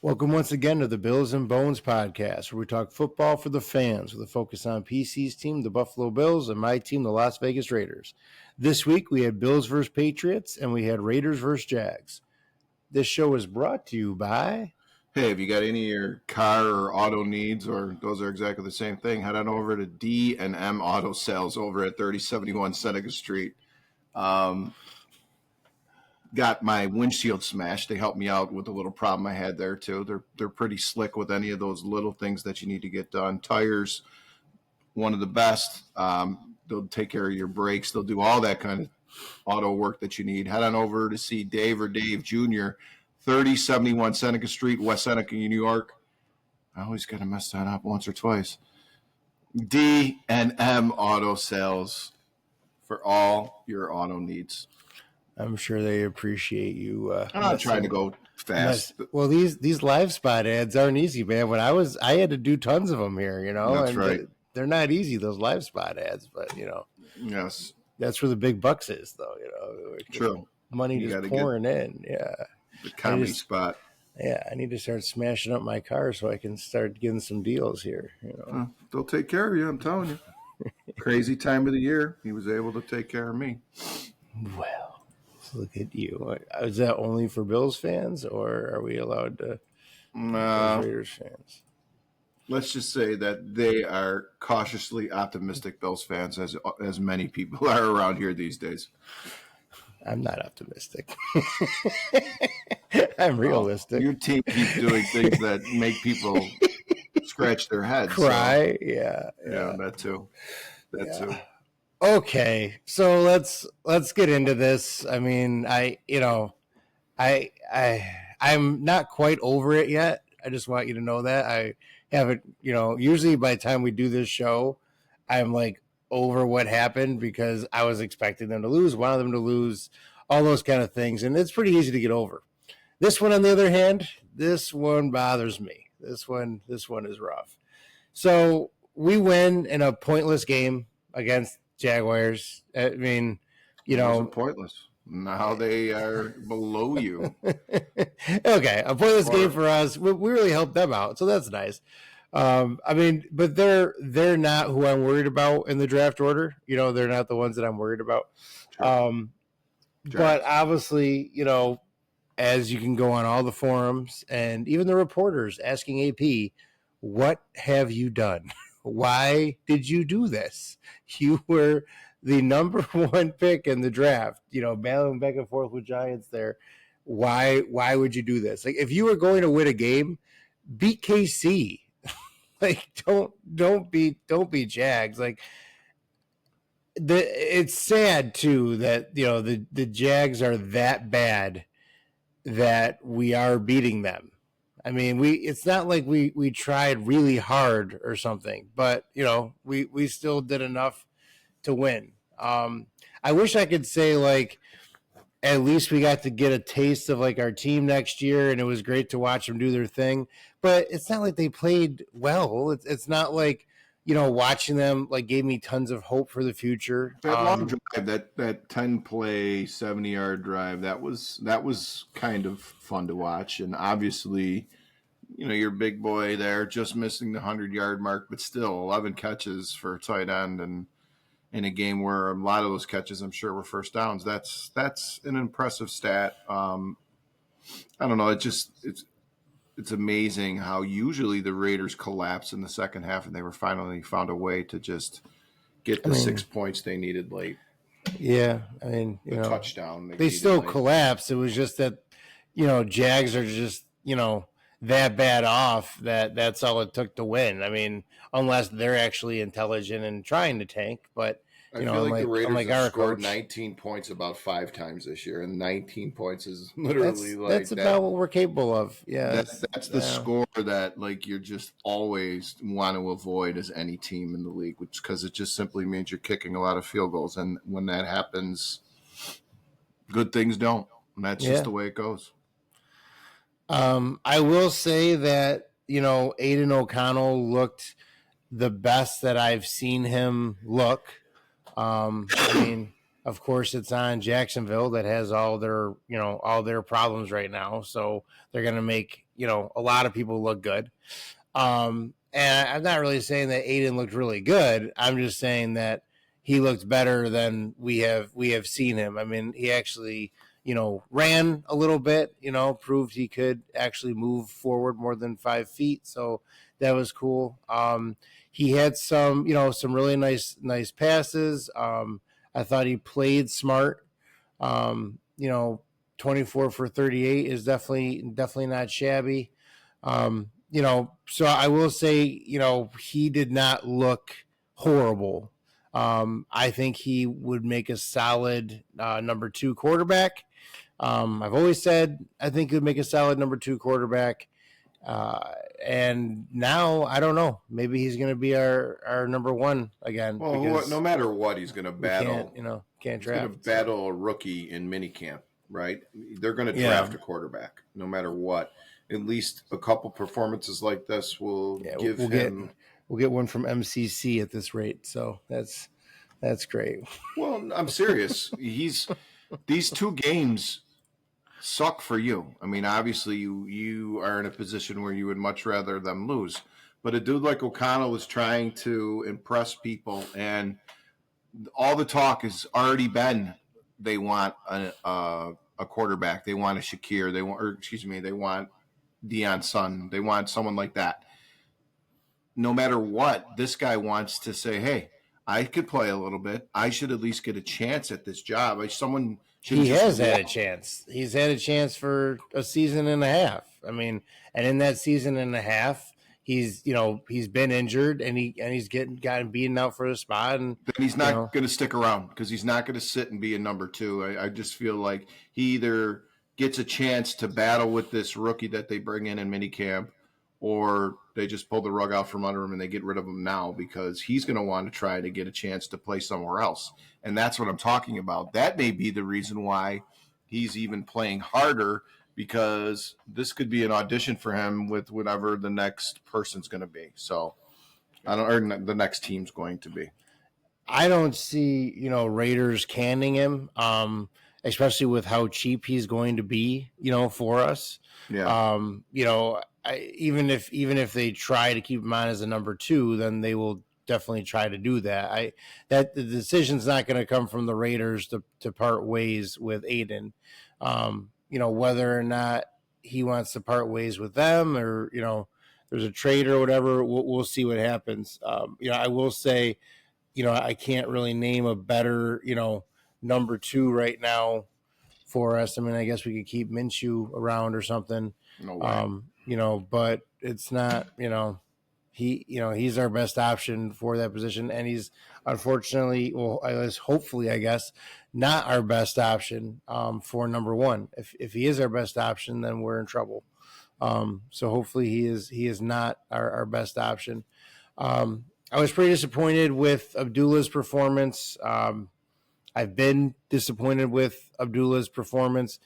Welcome once again to the Bills and Bones podcast, where we talk football for the fans with a focus on PC's team, the Buffalo Bills, and my team, the Las Vegas Raiders. This week we had Bills versus Patriots, and we had Raiders versus Jags. This show is brought to you by... Hey, if you got any of your car or auto needs, or those are exactly the same thing, head on over to D&M Auto Sales over at 3071 Seneca Street. Got my windshield smashed. They helped me out with a little problem I had there too. They're pretty slick with any of those little things that you need to get done. Tires, one of the best. They'll take care of your brakes. They'll do all that kind of auto work that you need. Head on over to see Dave or Dave Jr., 3071 Seneca Street, West Seneca, New York. I always got to mess that up once or twice. D&M Auto Sales for all your auto needs. I'm sure they appreciate you. I'm not trying to go fast. Well, these live spot ads aren't easy, man. I had to do tons of them here, That's and right. They're not easy, those live spot ads, but Yes, that's where the big bucks is, though. True. Money just pouring in. Yeah, the comedy spot. Yeah, I need to start smashing up my car so I can start getting some deals here. They'll take care of you. I'm telling you. Crazy time of the year. He was able to take care of me. Well. Look at you. Is that only for Bills fans, or are we allowed to Raiders fans? Let's just say that they are cautiously optimistic Bills fans, as many people are around here these days. I'm not optimistic. I'm realistic. Your team keeps doing things that make people scratch their heads. Cry, so. Yeah, that too. That too. Okay, so let's get into this. I mean, I'm not quite over it yet. I just want you to know that I haven't. Usually by the time we do this show, I'm like over what happened because I was expecting them to lose, wanted them to lose, all those kind of things, and it's pretty easy to get over. This one, on the other hand, this one bothers me. This one is rough. So we win in a pointless game against Jaguars. I mean, it wasn't pointless. Now they are below you. Okay, a pointless game for us. We really helped them out, so that's nice. But they're not who I'm worried about in the draft order. They're not the ones that I'm worried about. Sure. But obviously, as you can go on all the forums and even the reporters asking AP, what have you done? Why did you do this? You were the number one pick in the draft, battling back and forth with Giants there. Why would you do this? Like, if you were going to win a game, beat KC. Like, don't beat Jags. Like, it's sad too that the Jags are that bad that we are beating them. I mean, it's not like we tried really hard or something, but we still did enough to win. I wish I could say like at least we got to get a taste of like our team next year, and it was great to watch them do their thing. But it's not like they played well. It's not like watching them like gave me tons of hope for the future. That long drive, that 10-play 70-yard drive, that was kind of fun to watch, and obviously, your big boy there just missing the 100-yard mark, but still 11 catches for a tight end, and in a game where a lot of those catches, I'm sure, were first downs. That's an impressive stat. I don't know. It's amazing how usually the Raiders collapse in the second half, and they were finally found a way to just get the 6 points they needed late. Yeah, I mean, touchdown. They still collapsed. It was just that, Jags are just, that bad off that's all it took to win. I mean, unless they're actually intelligent and trying to tank, but I feel like the Raiders have scored 19 points about 5 times this year, and 19 points is literally that's about what we're capable of. Yeah, that's the score that like you're just always want to avoid as any team in the league, which because it just simply means you're kicking a lot of field goals, and when that happens, good things don't. And that's just the way it goes. I will say that Aiden O'Connell looked the best that I've seen him look. I mean, of course, it's on Jacksonville that has all their problems right now. So they're going to make a lot of people look good. And I'm not really saying that Aiden looked really good. I'm just saying that he looked better than we have seen him. I mean, he actually, ran a little bit, proved he could actually move forward more than 5 feet. So that was cool. He had some really nice passes. I thought he played smart. 24 for 38 is definitely not shabby. So I will say, he did not look horrible. I think he would make a solid number 2 quarterback. I've always said I think he would make a solid number 2 quarterback. And now I don't know. Maybe he's going to be our number 1 again. Well, no matter what, he's going to battle. Can't he's draft. going to battle a rookie in minicamp, right? They're going to draft a quarterback, no matter what. At least a couple performances like this will give him. We'll get one from MCC at this rate, so that's great. Well, I'm serious. These 2 games suck for you. I mean, obviously you are in a position where you would much rather them lose. But a dude like O'Connell is trying to impress people, and all the talk has already been they want a quarterback. They want a Shakir. They want Deion Sun. They want someone like that. No matter what, this guy wants to say, hey, I could play a little bit. I should at least get a chance at this job. He has had a chance. He's had a chance for a season and a half. I mean, and in that season and a half, he's been injured and he's gotten beaten out for the spot, and then he's not going to stick around because he's not going to sit and be a number 2. I just feel like he either gets a chance to battle with this rookie that they bring in minicamp, or they just pull the rug out from under him and they get rid of him now because he's going to want to try to get a chance to play somewhere else. And that's what I'm talking about. That may be the reason why he's even playing harder, because this could be an audition for him with whatever the next person's going to be. So or the next team's going to be. I don't see, Raiders canning him, especially with how cheap he's going to be, for us. Yeah. Even if they try to keep him on as a number 2, then they will definitely try to do that. The decision's not going to come from the Raiders to part ways with Aiden. Whether or not he wants to part ways with them, or there's a trade or whatever, we'll see what happens. I will say, I can't really name a better number 2 right now for us. I mean, I guess we could keep Minshew around or something. No way. But it's not, he's our best option for that position, and he's unfortunately, hopefully, I guess, not our best option for number 1. If he is our best option, then we're in trouble. So hopefully he is not our best option. I was pretty disappointed with Abdullah's performance. I've been disappointed with Abdullah's performance.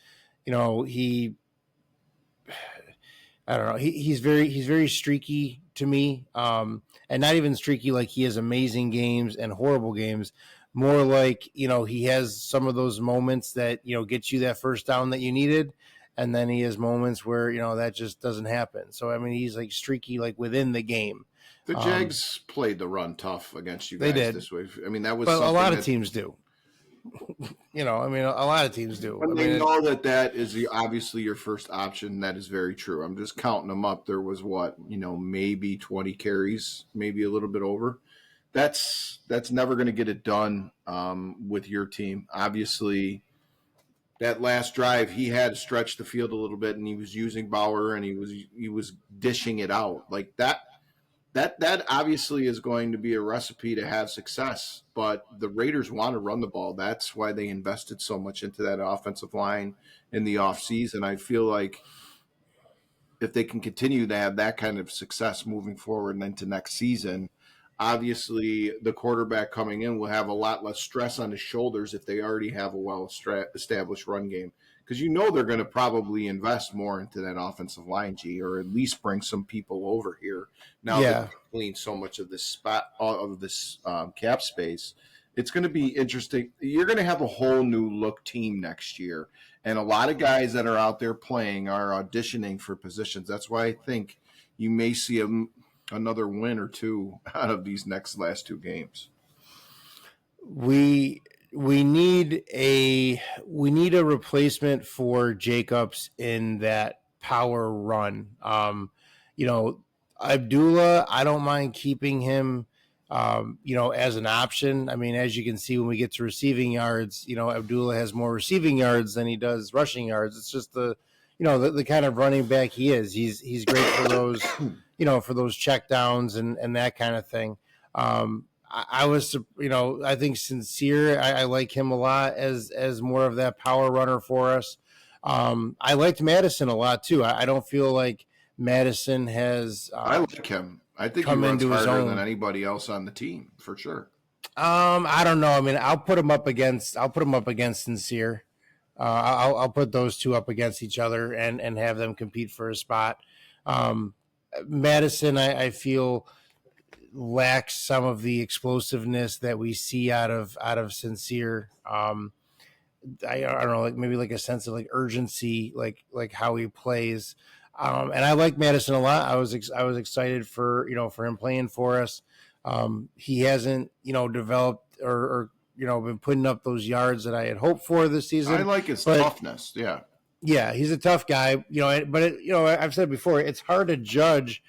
I don't know. He's very streaky to me, and not even streaky like he has amazing games and horrible games. More like he has some of those moments that get you that first down that you needed, and then he has moments where that just doesn't happen. So I mean, he's like streaky like within the game. The Jags played the run tough against you guys this week. I mean, that was. But a lot of teams do. A lot of teams do. They know that is obviously your first option. That is very true. I'm just counting them up. There was maybe 20 carries, maybe a little bit over. That's never going to get it done with your team. Obviously, that last drive, he had to stretch the field a little bit, and he was using Bauer, and he was dishing it out like that. That obviously is going to be a recipe to have success, but the Raiders want to run the ball. That's why they invested so much into that offensive line in the offseason. I feel like if they can continue to have that kind of success moving forward and into next season, obviously the quarterback coming in will have a lot less stress on his shoulders if they already have a well-established run game. Because they're going to probably invest more into that offensive line, or at least bring some people over here. Now that they've cleaned so much of this cap space, it's going to be interesting. You're going to have a whole new look team next year, And a lot of guys that are out there playing are auditioning for positions. That's why I think you may see another win or two out of these last two games. We we need a replacement for Jacobs in that power run. You know, Abdullah, I don't mind keeping him. As an option. I mean, as you can see when we get to receiving yards, Abdullah has more receiving yards than he does rushing yards. It's just the kind of running back he is. He's great for those, for those check downs and that kind of thing. I was, I think Sincere, I like him a lot as more of that power runner for us. I liked Madison a lot too. I don't feel like Madison has. I like him. I think he come runs into his harder own. than anybody else on the team for sure. I don't know. I mean, I'll put him up against Sincere. I'll put those two up against each other and have them compete for a spot. Um, Madison, I feel lacks some of the explosiveness that we see out of Sincere. I don't know, like maybe like a sense of like urgency, like how he plays. And I like Madison a lot. I was excited for him playing for us. He hasn't developed or been putting up those yards that I had hoped for this I season. like his But toughness. Yeah. yeah, he's a tough guy. I've said before, it's hard to judge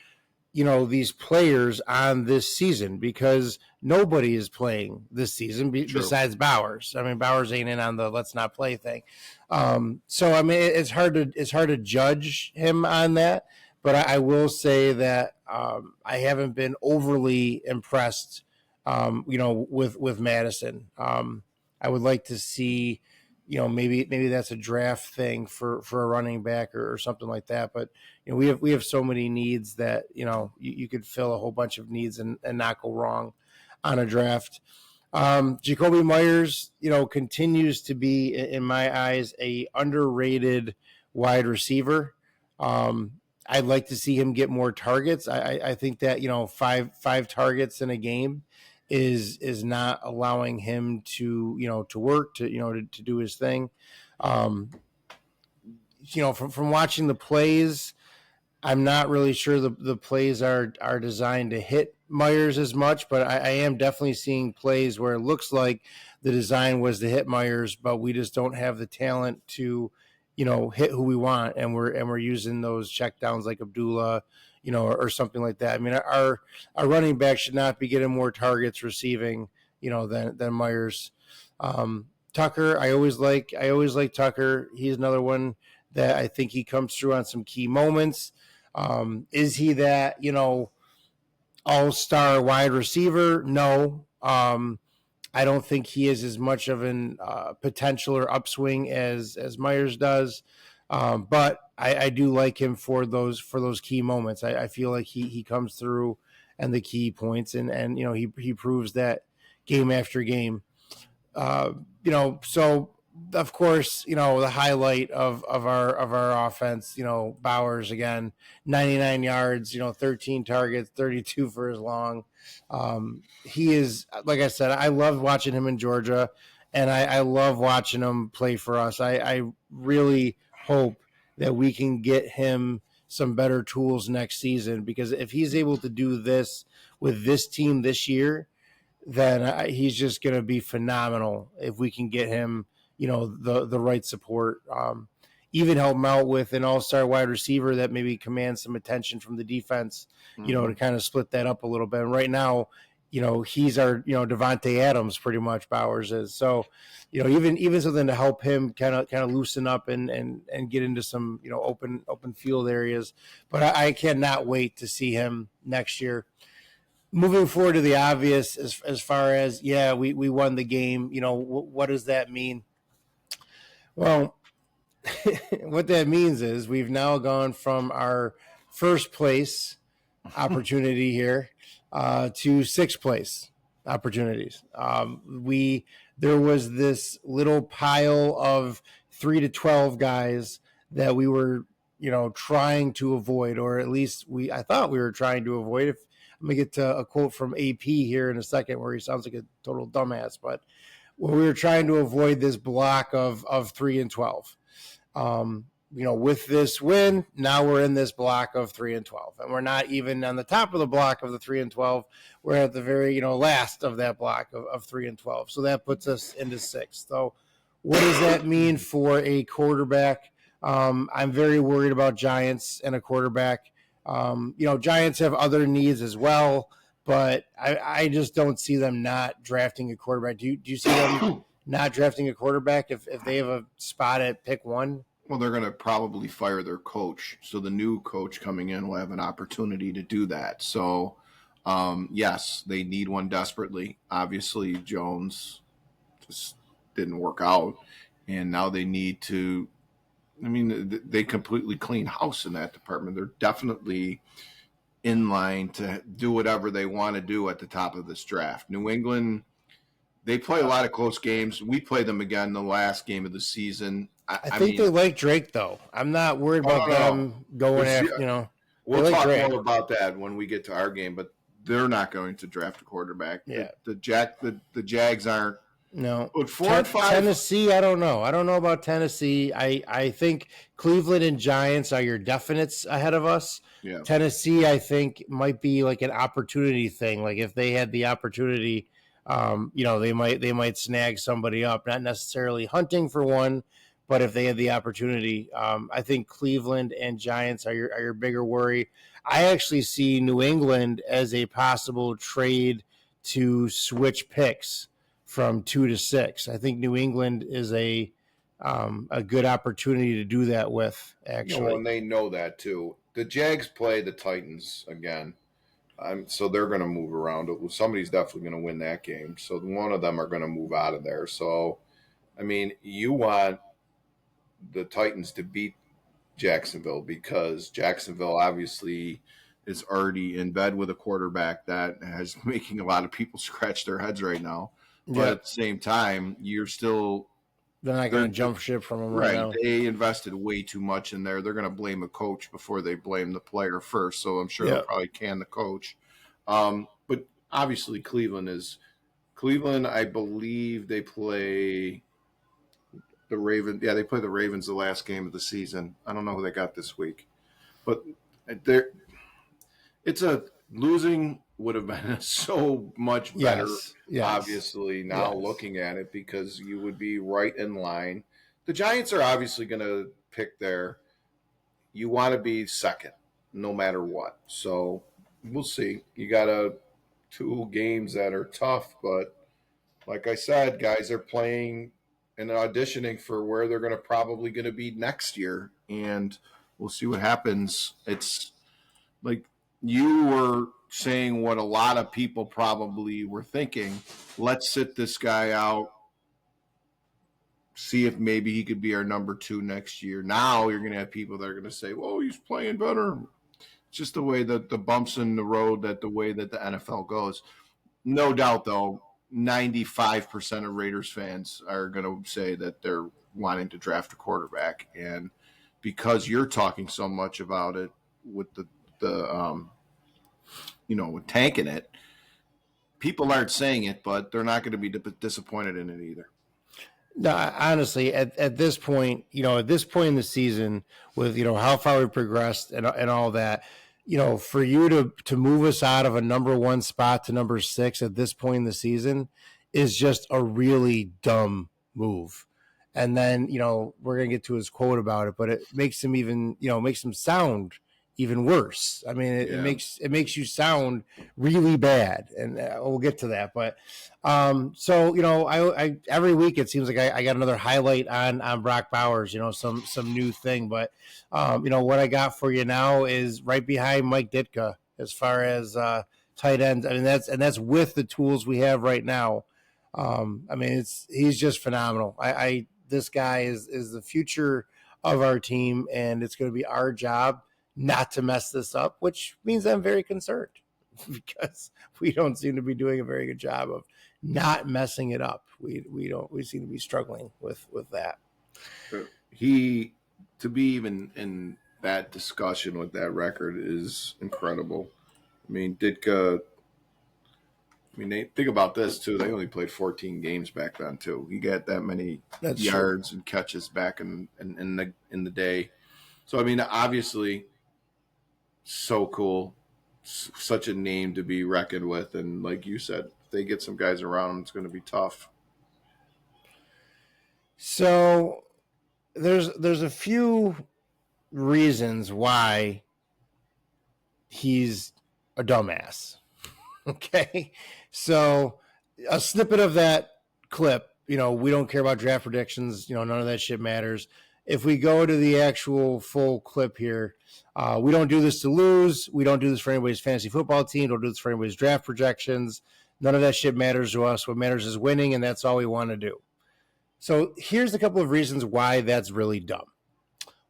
these players on this season because nobody is playing this season besides Bowers. I mean, Bowers ain't in on the let's not play thing. So I mean, it's hard to judge him on that. But I will say that I haven't been overly impressed, with Madison. I would like to see, maybe that's a draft thing for a running back or something like that. But we have so many needs that you could fill a whole bunch of needs and not go wrong on a draft. Jacoby Myers, continues to be in my eyes a underrated wide receiver. I'd like to see him get more targets. I think that five targets in a game is not allowing him to work to do his thing. From watching the plays, I'm not really sure the plays are designed to hit Myers as much, but I am definitely seeing plays where it looks like the design was to hit Myers, but we just don't have the talent to hit who we want, and we're using those check downs like Abdullah, or something like that. I mean, our running back should not be getting more targets receiving, than Myers. Tucker, I always like Tucker. He's another one that I think he comes through on some key moments. Is he that all-star wide receiver? No. I don't think he is as much of an potential or upswing as Myers does, but I do like him for those key moments. I feel like he comes through and the key points, and he proves that game after game. So of course, the highlight of our offense, Bowers again, 99 yards, 13 targets, 32 for his long. He is, like I said, I love watching him in Georgia, and I love watching him play for us. I really hope that we can get him some better tools next season, because if he's able to do this with this team this year, then he's just going to be phenomenal if we can get him, the right support. Even help him out with an all-star wide receiver that maybe commands some attention from the defense, to kind of split that up a little bit. And right now, he's our, Devontae Adams pretty much, Bowers is. So, even something to help him kind of loosen up and get into some, open field areas. But I cannot wait to see him next year. Moving forward to the obvious, as far as, we won the game, what does that mean? Well, what that means is we've now gone from our first place opportunity here to sixth place opportunities. There was this little pile of 3 to 12 guys that we were, trying to avoid, or at least I thought we were trying to avoid. If I'm gonna get to a quote from AP here in a second, where he sounds like a total dumbass, but we were trying to avoid this block of 3 and 12. With this win, now we're in this block of 3-12, and we're not even on the top of the block of the 3-12. We're at the very last of that block of 3-12. So that puts us into sixth. So, what does that mean for a quarterback? I'm very worried about Giants and a quarterback. Giants have other needs as well, but I just don't see them not drafting a quarterback. Do you see them not drafting a quarterback if they have a spot at pick one? Well, they're going to probably fire their coach. So the new coach coming in will have an opportunity to do that. So, yes, they need one desperately. Obviously, Jones just didn't work out. And now they need to, they completely clean house in that department. They're definitely in line to do whatever they want to do at the top of this draft. New England, they play a lot of close games. We play them again the last game of the season. I think they like Drake, though. I'm not worried about them going after, We'll talk more about that when we get to our game, but they're not going to draft a quarterback. Yeah. The Jags aren't. No. But 4 and 5. Tennessee, I don't know. I don't know about Tennessee. I think Cleveland and Giants are your definites ahead of us. Yeah. Tennessee, I think, might be like an opportunity thing. Like if they had the opportunity, they might snag somebody up, not necessarily hunting for one, but if they had the opportunity, I think Cleveland and Giants are your bigger worry. I actually see New England as a possible trade to switch picks from 2 to 6. I think New England is a good opportunity to do that with, actually. And they know that too. The Jags play the Titans again, so they're going to move around. Somebody's definitely going to win that game. So one of them are going to move out of there. So, you want the Titans to beat Jacksonville because Jacksonville obviously is already in bed with a quarterback that is making a lot of people scratch their heads right now. But at the same time, they're not going to jump ship from them right now. They invested way too much in there. They're going to blame a coach before they blame the player first. So I'm sure they'll probably can the coach. But obviously Cleveland, I believe they play the Ravens. Yeah, they play the Ravens the last game of the season. I don't know who they got this week. But losing would have been so much better, obviously, now looking at it, because you would be right in line. The Giants are obviously going to pick you want to be second no matter what. So we'll see. You got 2 games that are tough, but like I said, guys are playing and auditioning for where they're probably going to be next year, and we'll see what happens. It's like you were saying what a lot of people probably were thinking. Let's sit this guy out, see if maybe he could be our number 2 next year. Now you're going to have people that are going to say, well, he's playing better. It's just the way that the bumps in the road, the way that the NFL goes. No doubt, though, 95% of Raiders fans are going to say that they're wanting to draft a quarterback. And because you're talking so much about it with with tanking it, people aren't saying it, but they're not going to be disappointed in it either. No, honestly, at this point, in the season, with how far we've progressed and all that, for you to move us out of a number 1 spot to number 6 at this point in the season is just a really dumb move. And then, we're gonna get to his quote about it, but it makes him makes him sound even worse. I mean, it makes you sound really bad, and we'll get to that. But so I every week it seems like I got another highlight on Brock Bowers. Some new thing. But what I got for you now is right behind Mike Ditka as far as tight ends. I mean, that's with the tools we have right now. He's just phenomenal. This guy is the future of our team, and it's going to be our job not to mess this up, which means I'm very concerned because we don't seem to be doing a very good job of not messing it up. We seem to be struggling with that. To be even in that discussion with that record is incredible. I mean, Ditka, I mean, they think about this too. They only played 14 games back then too. You get that many That's yards and catches back in the day. So I mean, obviously, so cool, such a name to be reckoned with. And like you said, if they get some guys around him, it's going to be tough. So there's a few reasons why he's a dumbass. Okay. So a snippet of that clip, we don't care about draft predictions, none of that shit matters. If we go to the actual full clip here, we don't do this to lose. We don't do this for anybody's fantasy football team. Don't do this for anybody's draft projections. None of that shit matters to us. What matters is winning, and that's all we want to do. So here's a couple of reasons why that's really dumb.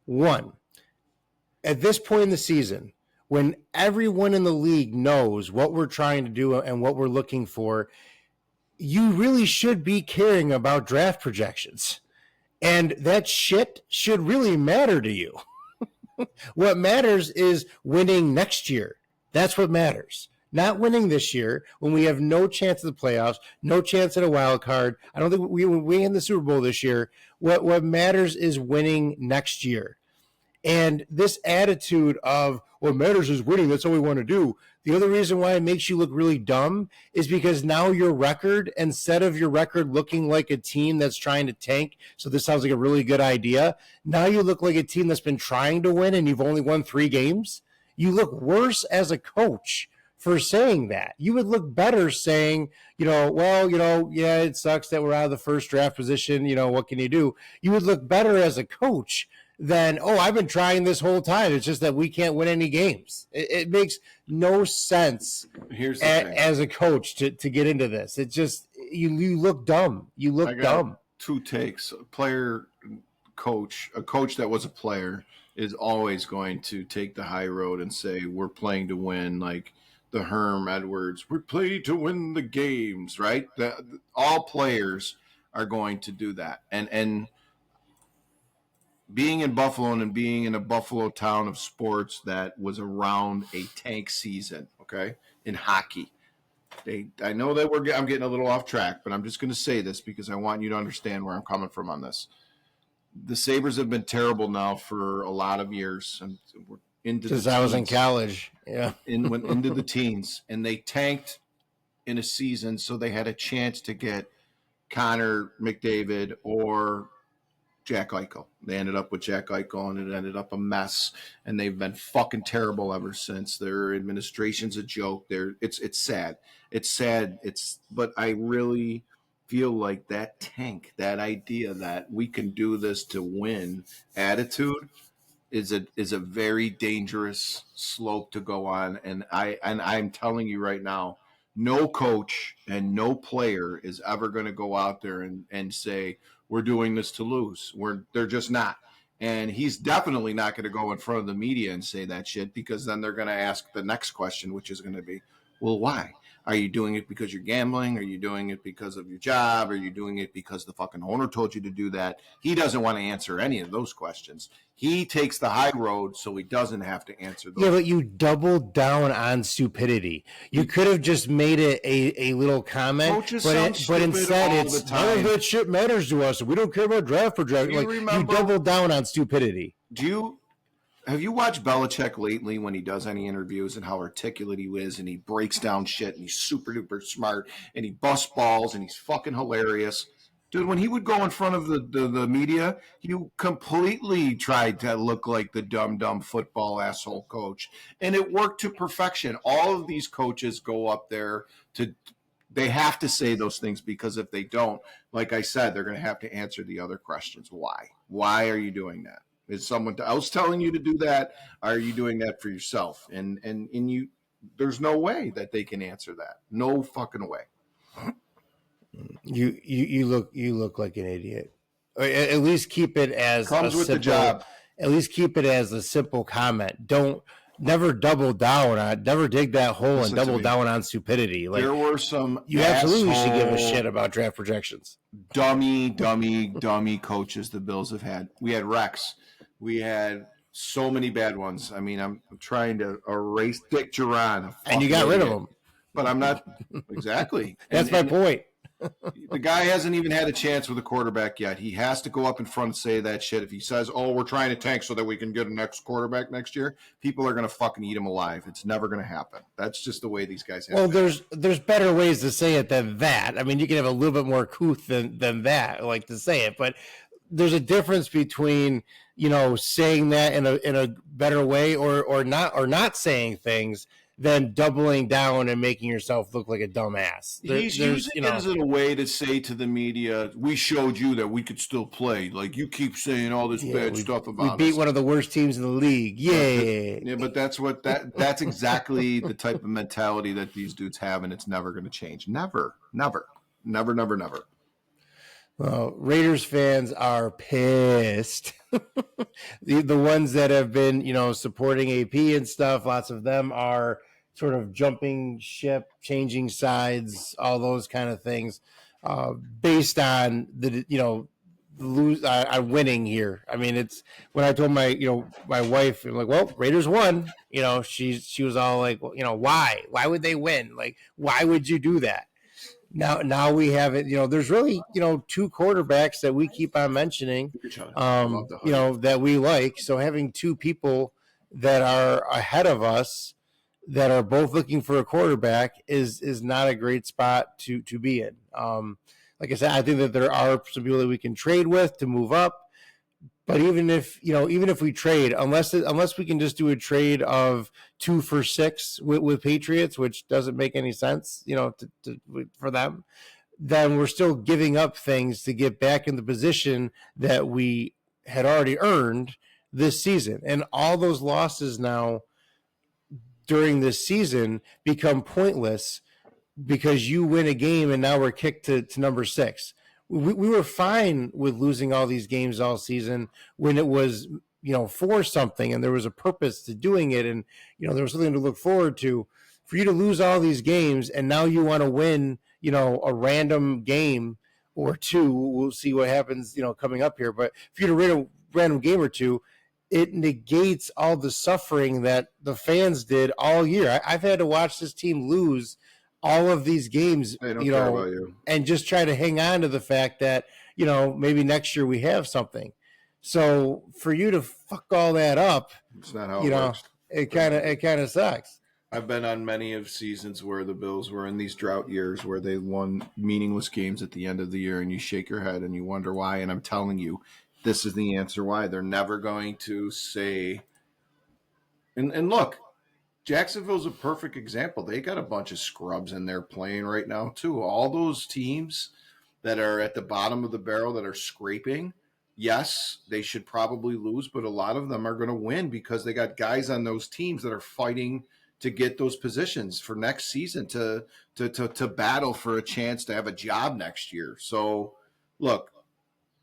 One, at this point in the season, when everyone in the league knows what we're trying to do and what we're looking for, you really should be caring about draft projections. And that shit should really matter to you. What matters is winning next year. That's what matters. Not winning this year when we have no chance at the playoffs, no chance at a wild card. I don't think we in the Super Bowl this year. What matters is winning next year. And this attitude of what matters is winning, that's all we want to do. The other reason why it makes you look really dumb is because now your record, instead of your record looking like a team that's trying to tank, so this sounds like a really good idea, now you look like a team that's been trying to win and you've only won 3 games. You look worse as a coach for saying that. You would look better saying, yeah, it sucks that we're out of the first draft position. What can you do? You would look better as a coach than, I've been trying this whole time. It's just that we can't win any games. It makes no sense as a coach to get into this. It just, you look dumb. You look dumb. 2 takes. A coach that was a player is always going to take the high road and say, we're playing to win, like the Herm Edwards, we play to win the games, right? All players are going to do that. And being in Buffalo and being in a Buffalo town of sports that was around a tank season, okay, in hockey. I know that I'm getting a little off track, but I'm just going to say this because I want you to understand where I'm coming from on this. The Sabres have been terrible now for a lot of years. And we're into since I was in college, yeah, went into the teens, and they tanked in a season, so they had a chance to get Connor McDavid or Jack Eichel. They ended up with Jack Eichel, and it ended up a mess. And they've been fucking terrible ever since. Their administration's a joke. It's sad. It's sad. But I really feel like that tank, that idea that we can do this to win attitude is a very dangerous slope to go on. And I'm telling you right now, no coach and no player is ever going to go out there and say, we're doing this to lose. They're just not. And he's definitely not going to go in front of the media and say that shit, because then they're going to ask the next question, which is going to be, well, why? Are you doing it because you're gambling? Are you doing it because of your job? Are you doing it because the fucking owner told you to do that? He doesn't want to answer any of those questions. He takes the high road so he doesn't have to answer those. Yeah, but you doubled down on stupidity. You could have just made it a little comment, but instead it's none of that shit matters to us. We don't care about draft projections. You doubled down on stupidity. Have you watched Belichick lately when he does any interviews and how articulate he is, and he breaks down shit, and he's super duper smart, and he busts balls, and he's fucking hilarious? Dude, when he would go in front of the media, he completely tried to look like the dumb football asshole coach. And it worked to perfection. All of these coaches go up there they have to say those things, because if they don't, like I said, they're going to have to answer the other questions. Why? Why are you doing that? Is someone else telling you to do that? Are you doing that for yourself? And you, there's no way that they can answer that. No fucking way. You look like an idiot. Or at least keep it as comes with the job. At least keep it as a simple comment. Never double down on. Never dig that hole and double down on stupidity. Like, there were some. You absolutely should give a shit about draft projections. Dummy coaches the Bills have had. We had Rex. We had so many bad ones. I mean, I'm trying to erase Dick Duran. And you got rid of them. but I'm not exactly. That's my point. The guy hasn't even had a chance with a quarterback yet. He has to go up in front and say that shit. If he says, "Oh, we're trying to tank so that we can get a next quarterback next year," people are going to fucking eat him alive. It's never going to happen. That's just the way these guys have. Well, there's better ways to say it than that. I mean, you can have a little bit more couth than that, like to say it, but there's a difference between saying that in a better way or not saying things than doubling down and making yourself look like a dumbass. He's using it as a way to say to the media, "We showed you that we could still play. Like, you keep saying all this bad stuff about us. We beat one of the worst teams in the league. Yeah. Yeah, but that's exactly the type of mentality that these dudes have, and it's never going to change. Never. Well, Raiders fans are pissed. The ones that have been, supporting AP and stuff, lots of them are sort of jumping ship, changing sides, all those kind of things, based on I'm winning here. I mean, it's when I told my wife, I'm like, well, Raiders won. She was all like, well, why? Why would they win? Like, why would you do that? Now we have it. There's really two quarterbacks that we keep on mentioning, that we like. So having two people that are ahead of us that are both looking for a quarterback is not a great spot to be in. Like I said, I think that there are some people that we can trade with to move up. But even if we trade, unless we can just do a trade of 2 for 6 with Patriots, which doesn't make any sense, for them, then we're still giving up things to get back in the position that we had already earned this season. And all those losses now during this season become pointless because you win a game and now we're kicked to number 6. We were fine with losing all these games all season when it was, for something and there was a purpose to doing it and, there was something to look forward to. For you to lose all these games and now you want to win, a random game or two, we'll see what happens, coming up here. But for you to win a random game or two, it negates all the suffering that the fans did all year. I've had to watch this team lose all of these games, and just try to hang on to the fact that, maybe next year we have something. So for you to fuck all that up, it's not how it works. It kind of sucks. I've been on many of seasons where the Bills were in these drought years where they won meaningless games at the end of the year and you shake your head and you wonder why. And I'm telling you, this is the answer why. They're never going to say, and look, Jacksonville's a perfect example. They got a bunch of scrubs in there playing right now, too. All those teams that are at the bottom of the barrel that are scraping, yes, they should probably lose, but a lot of them are going to win because they got guys on those teams that are fighting to get those positions for next season to battle for a chance to have a job next year. So, look,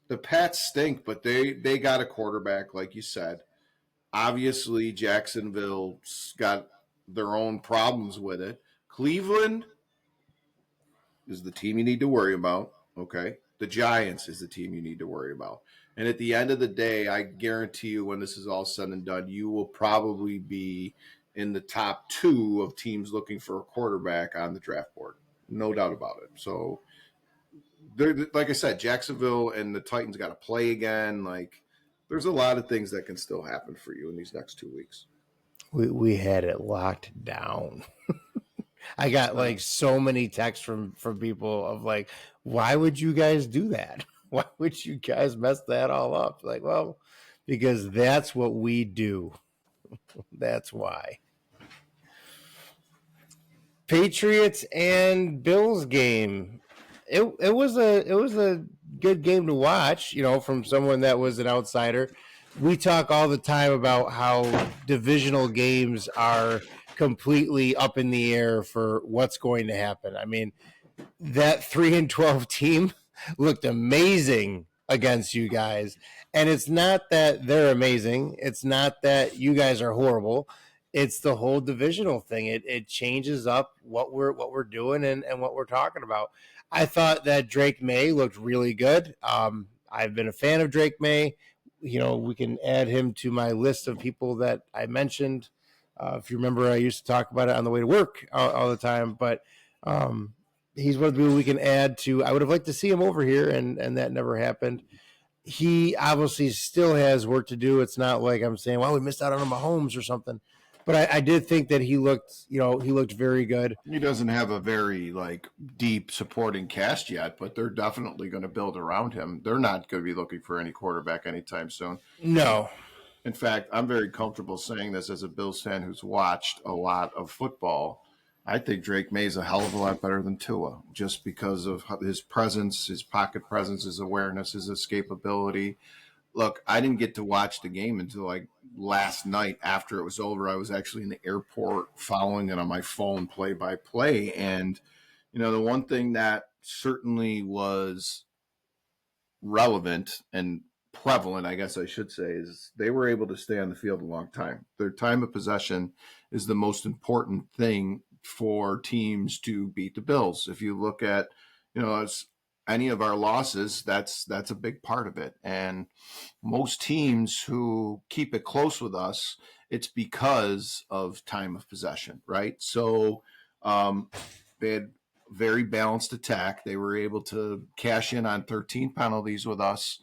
the Pats stink, but they got a quarterback, like you said. Obviously, Jacksonville's got their own problems with it. Cleveland is the team you need to worry about, okay? The Giants is the team you need to worry about. And at the end of the day, I guarantee you when this is all said and done, you will probably be in the top 2 of teams looking for a quarterback on the draft board. No doubt about it. So, like I said, Jacksonville and the Titans got to play again. Like, there's a lot of things that can still happen for you in these next 2 weeks. We had it locked down. I got like so many texts from people of like, why would you guys do that? Why would you guys mess that all up? Like, well, because that's what we do. That's why. Patriots and Bills game. It was a good game to watch, from someone that was an outsider. We talk all the time about how divisional games are completely up in the air for what's going to happen. I mean, that 3-12 team looked amazing against you guys. And it's not that they're amazing. It's not that you guys are horrible. It's the whole divisional thing. It changes up what we're doing and what we're talking about. I thought that Drake May looked really good. I've been a fan of Drake May. We can add him to my list of people that I mentioned If you remember, I used to talk about it on the way to work all the time. But he's one of the people we can add to. I would have liked to see him over here, and that never happened. He obviously still has work to do. It's not like I'm saying, well, we missed out on Mahomes or something. But I did think that he looked very good. He doesn't have a very deep supporting cast yet, but they're definitely going to build around him. They're not going to be looking for any quarterback anytime soon. No. In fact, I'm very comfortable saying this as a Bills fan who's watched a lot of football. I think Drake May is a hell of a lot better than Tua, just because of his presence, his pocket presence, his awareness, his escapability. Look, I didn't get to watch the game until last night after it was over. I was actually in the airport following it on my phone play by play. And, the one thing that certainly was relevant and prevalent, I guess I should say, is they were able to stay on the field a long time. Their time of possession is the most important thing for teams to beat the Bills. If you look at, it's any of our losses, that's a big part of it. And most teams who keep it close with us, it's because of time of possession, right? So they had very balanced attack. They were able to cash in on 13 penalties with us.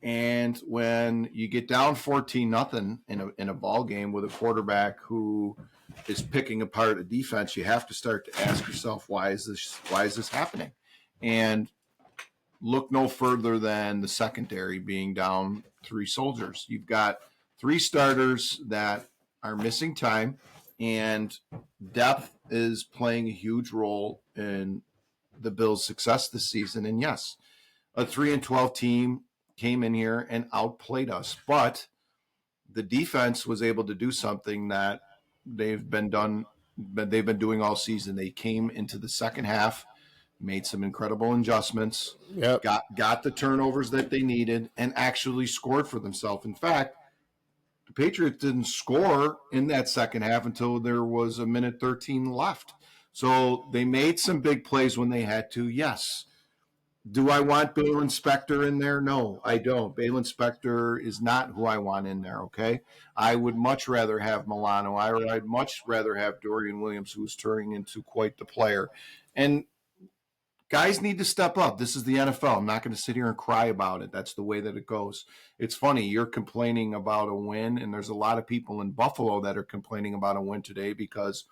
And when you get down 14-0 in a ball game with a quarterback who is picking apart a defense, you have to start to ask yourself, why is this happening? And look no further than the secondary being down 3 soldiers. You've got 3 starters that are missing time, and depth is playing a huge role in the Bills' success this season. And yes, a 3-12 team came in here and outplayed us, but the defense was able to do something that they've been doing all season. They came into the second half, made some incredible adjustments, Yep. got the turnovers that they needed, and actually scored for themselves. In fact, the Patriots didn't score in that second half until there was a minute 13 left. So they made some big plays when they had to, yes. Do I want Balin Spector in there? No, I don't. Balin Spector is not who I want in there, okay? I would much rather have Milano. I'd much rather have Dorian Williams, who's turning into quite the player. And guys need to step up. This is the NFL. I'm not going to sit here and cry about it. That's the way that it goes. It's funny. You're complaining about a win, and there's a lot of people in Buffalo that are complaining about a win today because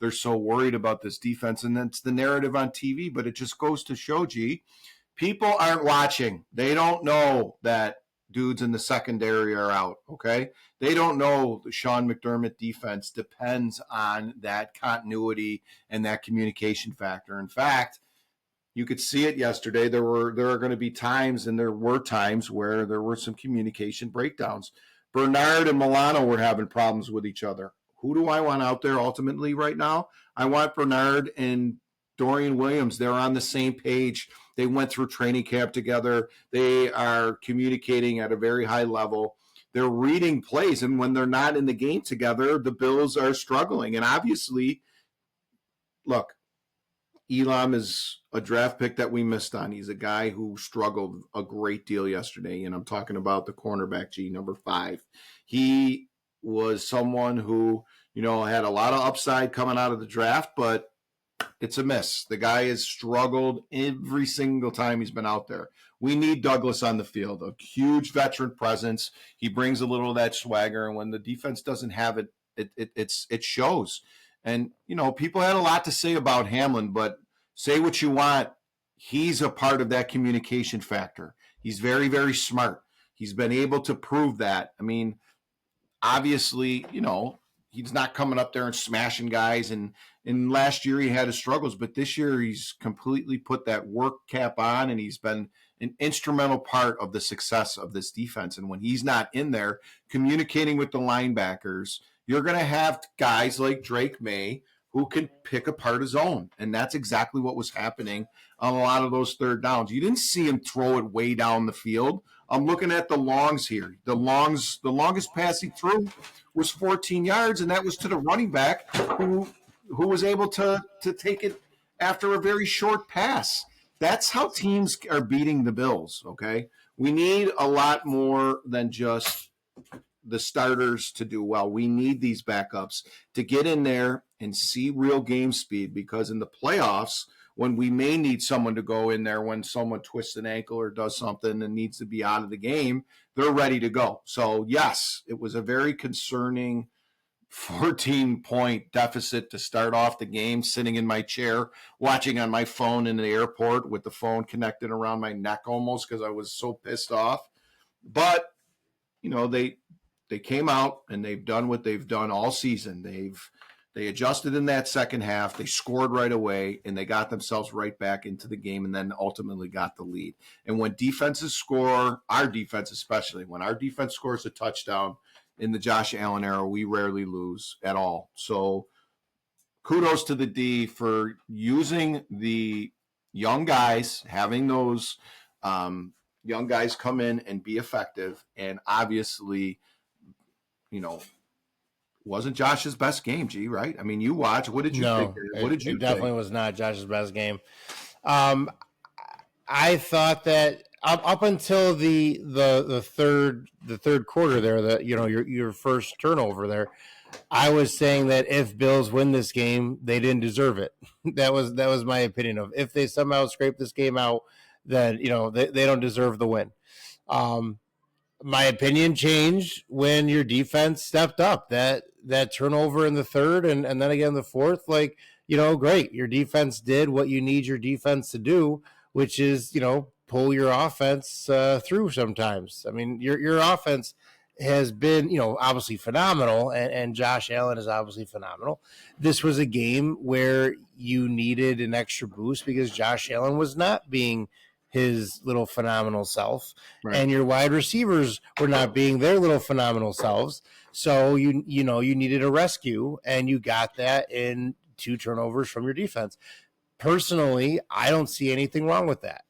they're so worried about this defense. And that's the narrative on TV, but it just goes to show, G, people aren't watching. They don't know that dudes in the secondary are out, okay? They don't know the Sean McDermott defense depends on that continuity and that communication factor. In fact, you could see it yesterday. There are going to be times, and there were times where there were some communication breakdowns. Bernard and Milano were having problems with each other. Who do I want out there ultimately right now? I want Bernard and Dorian Williams. They're on the same page. They went through training camp together. They are communicating at a very high level. They're reading plays, and when they're not in the game together, the Bills are struggling. And obviously, look, Elam is a draft pick that we missed on. He's a guy who struggled a great deal yesterday, and I'm talking about the cornerback, G, number 5. He was someone who, had a lot of upside coming out of the draft, but it's a miss. The guy has struggled every single time he's been out there. We need Douglas on the field, a huge veteran presence. He brings a little of that swagger, and when the defense doesn't have it, it shows. And, people had a lot to say about Hamlin, but say what you want. He's a part of that communication factor. He's very, very smart. He's been able to prove that. I mean, obviously, he's not coming up there and smashing guys. And last year he had his struggles, but this year he's completely put that work cap on, and he's been an instrumental part of the success of this defense. And when he's not in there communicating with the linebackers, you're going to have guys like Drake May who can pick apart his own. And that's exactly what was happening on a lot of those third downs. You didn't see him throw it way down the field. I'm looking at the longs here. The longest pass he threw was 14 yards, and that was to the running back who was able to take it after a very short pass. That's how teams are beating the Bills, okay? We need a lot more than just the starters to do well. We need these backups to get in there and see real game speed, because in the playoffs, when we may need someone to go in there when someone twists an ankle or does something and needs to be out of the game, they're ready to go. So, yes, it was a very concerning 14-point deficit to start off the game, sitting in my chair, watching on my phone in the airport with the phone connected around my neck almost because I was so pissed off. But, they came out and they've done what they've done all season. They adjusted in that second half. They scored right away, and they got themselves right back into the game, and then ultimately got the lead. And when defenses score, our defense especially, when our defense scores a touchdown in the Josh Allen era, we rarely lose at all. So kudos to the D for using the young guys, having those young guys come in and be effective. And obviously, wasn't Josh's best game, G, right? I mean, you watch. What did you think? No, What did you it definitely think? was not Josh's best game. Um, I thought that up until the third quarter there, that your first turnover there, I was saying that if Bills win this game, they didn't deserve it. That was my opinion of if they somehow scrape this game out, then they don't deserve the win. Um, my opinion changed when your defense stepped up. That turnover in the third and then again the fourth, like, great. Your defense did what you need your defense to do, which is, pull your offense through sometimes. I mean, your offense has been, obviously phenomenal, and Josh Allen is obviously phenomenal. This was a game where you needed an extra boost because Josh Allen was not being his little phenomenal self, Right. and your wide receivers were not being their little phenomenal selves. So you needed a rescue, and you got that in two turnovers from your defense. Personally, I don't see anything wrong with that.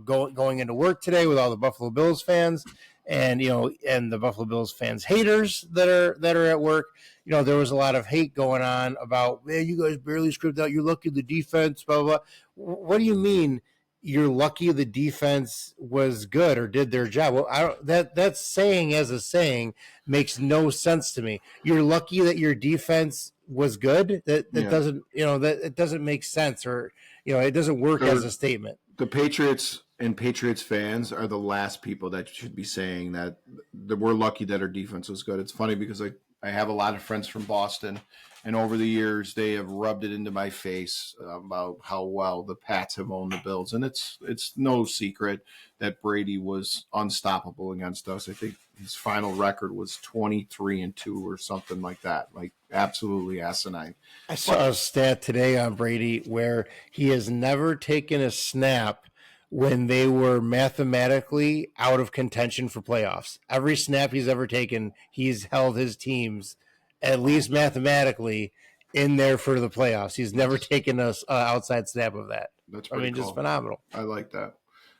Going into work today with all the Buffalo Bills fans and the Buffalo Bills fans haters that are at work, there was a lot of hate going on about, man, you guys barely scripted out. You're lucky the defense, blah blah. What do you mean? You're lucky the defense was good or did their job? Well, I don't. That saying as a saying makes no sense to me. You're lucky that your defense was good. That Yeah. doesn't that it doesn't make sense, or it doesn't work as a statement. The Patriots and Patriots fans are the last people that should be saying that we're lucky that our defense was good. It's funny because I have a lot of friends from Boston, and over the years they have rubbed it into my face about how well the Pats have owned the Bills, and it's no secret that Brady was unstoppable against us. I think his final record was 23-2 or something like that, like absolutely asinine. I saw a stat today on Brady where he has never taken a snap when they were mathematically out of contention for playoffs. Every snap he's ever taken, he's held his teams at least mathematically in there for the playoffs. He's never taken a outside snap of that. That's I pretty mean, just cool. phenomenal. I like that.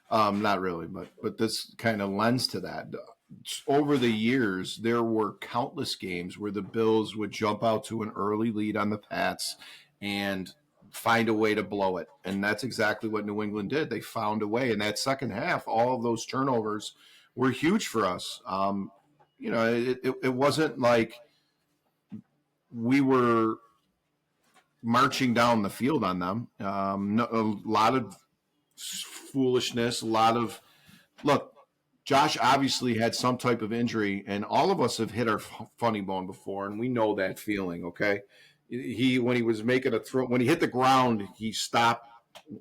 Not really, but this kind of lends to that. Over the years, there were countless games where the Bills would jump out to an early lead on the Pats and find a way to blow it. And that's exactly what New England did. They found a way. In that second half, all of those turnovers were huge for us. It wasn't like we were marching down the field on them. A lot of foolishness, a lot of look. Josh obviously had some type of injury, and all of us have hit our funny bone before, and we know that feeling. Okay, when he was making a throw, when he hit the ground, he stopped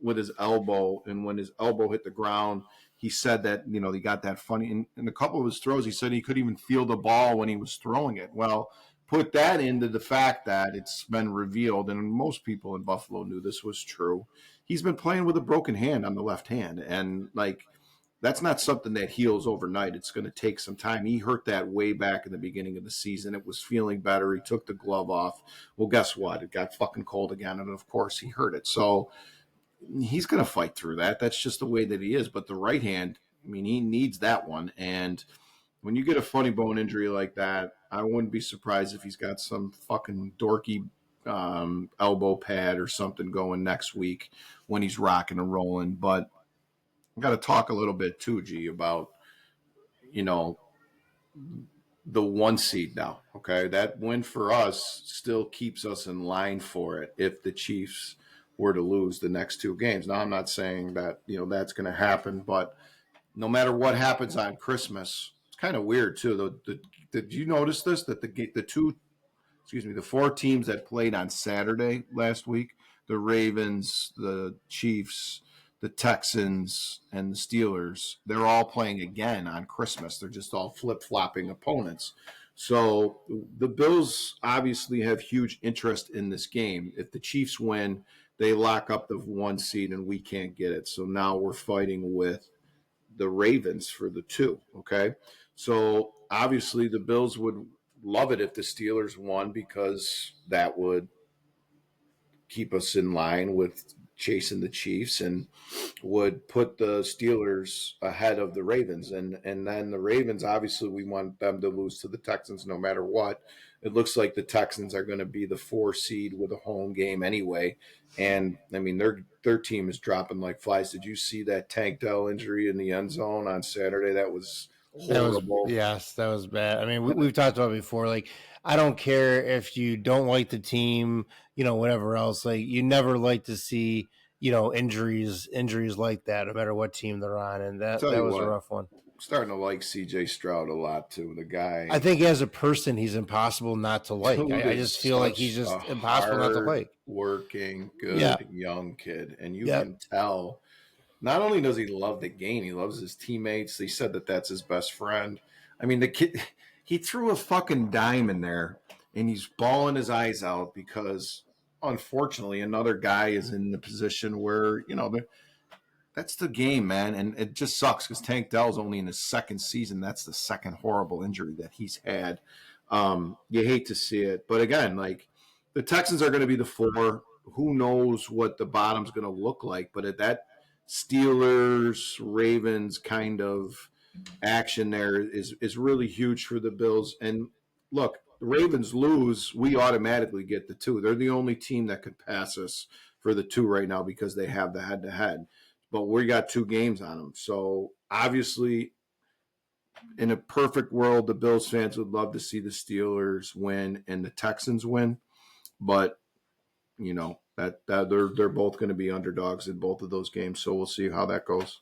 with his elbow, and when his elbow hit the ground, he said that he got that funny. In a couple of his throws, he said he couldn't even feel the ball when he was throwing it. Well, put that into the fact that it's been revealed, and most people in Buffalo knew this was true. He's been playing with a broken hand on the left hand, and that's not something that heals overnight. It's going to take some time. He hurt that way back in the beginning of the season. It was feeling better. He took the glove off. Well, guess what? It got fucking cold again, and of course he hurt it. So he's going to fight through that. That's just the way that he is. But the right hand, I mean, he needs that one. And when you get a funny bone injury like that, I wouldn't be surprised if he's got some fucking dorky elbow pad or something going next week when he's rocking and rolling. But I got to talk a little bit too, G, about you know the 1 seed now. Okay, that win for us still keeps us in line for it if the Chiefs were to lose the next 2 games. Now, I'm not saying that that's going to happen, but no matter what happens on Christmas, it's kind of weird too. Did you notice this? That the 4 teams that played on Saturday last week, the Ravens, the Chiefs, the Texans, and the Steelers, they're all playing again on Christmas. They're just all flip flopping opponents. So the Bills obviously have huge interest in this game. If the Chiefs win, they lock up the 1 seed and we can't get it. So now we're fighting with the Ravens for the 2. Okay. So obviously the Bills would love it if the Steelers won because that would keep us in line with chasing the Chiefs and would put the Steelers ahead of the Ravens. And then the Ravens, obviously, we want them to lose to the Texans no matter what. It looks like the Texans are going to be the 4 seed with a home game anyway. And I mean, their team is dropping like flies. Did you see that Tank Dell injury in the end zone on Saturday? That was horrible. That was bad. I mean, we've talked about it before. Like, I don't care if you don't like the team, whatever else. Like, you never like to see, injuries like that, no matter what team they're on. And that was a rough one. I'm starting to like C.J. Stroud a lot too. The guy, I think as a person, he's impossible not to like. I just feel like he's just impossible not to like. Working, good, young kid, and you can tell. Not only does he love the game, he loves his teammates. He said that that's his best friend. I mean, the kid, he threw a fucking dime in there, and he's bawling his eyes out because, unfortunately, another guy is in the position where that's the game, man, and it just sucks because Tank Dell's only in his second season. That's the second horrible injury that he's had. You hate to see it, but again, like the Texans are going to be the 4. Who knows what the bottom's going to look like? But at that Steelers Ravens kind of action there is really huge for the Bills. And look, the Ravens lose, we automatically get the 2. They're the only team that could pass us for the 2 right now because they have the head to head. But we got 2 games on them. So obviously, in a perfect world, the Bills fans would love to see the Steelers win and the Texans win. But that they're both going to be underdogs in both of those games. So we'll see how that goes.